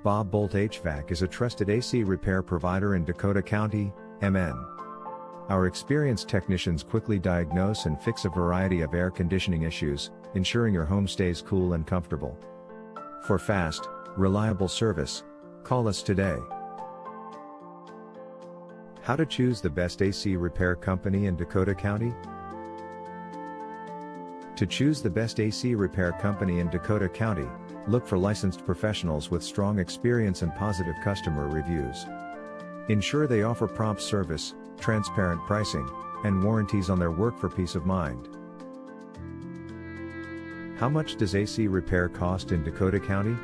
Bob Boldt HVAC is a trusted AC repair provider in Dakota County, MN. Our experienced technicians quickly diagnose and fix a variety of air conditioning issues, ensuring your home stays cool and comfortable. For fast, reliable service, call us today. How to choose the best AC repair company in Dakota County? To choose the best AC repair company in Dakota County, look for licensed professionals with strong experience and positive customer reviews. Ensure they offer prompt service, transparent pricing, and warranties on their work for peace of mind. How much does AC repair cost in Dakota County?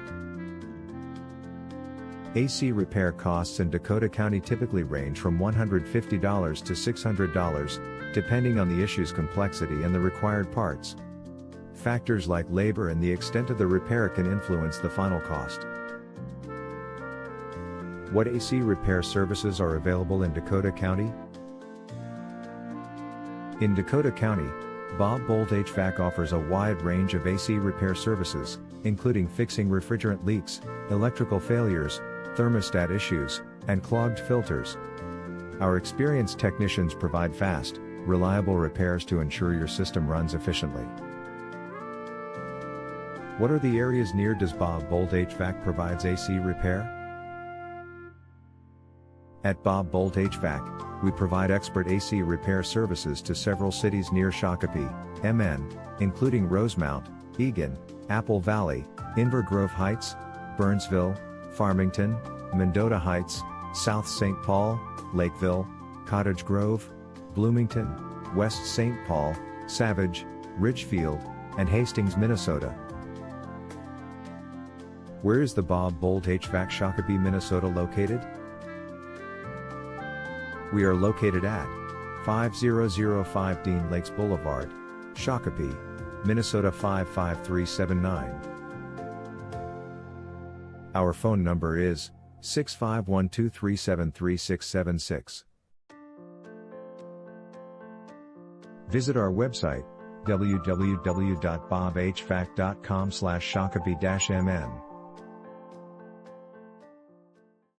AC repair costs in Dakota County typically range from $150 to $600, depending on the issue's complexity and the required parts. Factors like labor and the extent of the repair can influence the final cost. What AC repair services are available in Dakota County? In Dakota County, Bob Boldt HVAC offers a wide range of AC repair services, including fixing refrigerant leaks, electrical failures, thermostat issues, and clogged filters. Our experienced technicians provide fast, reliable repairs to ensure your system runs efficiently. What are the areas near does Bob Boldt HVAC provides AC repair? At Bob Boldt HVAC, we provide expert AC repair services to several cities near Shakopee, MN, including Rosemount, Eagan, Apple Valley, Inver Grove Heights, Burnsville, Farmington, Mendota Heights, South St. Paul, Lakeville, Cottage Grove, Bloomington, West St. Paul, Savage, Richfield, and Hastings, Minnesota. Where is the Bob Boldt HVAC Shakopee, Minnesota located? We are located at 5005 Dean Lakes Boulevard, Shakopee, Minnesota 55379. Our phone number is 65123733676. Visit our website www.bobhvac.com/shakopee-mn.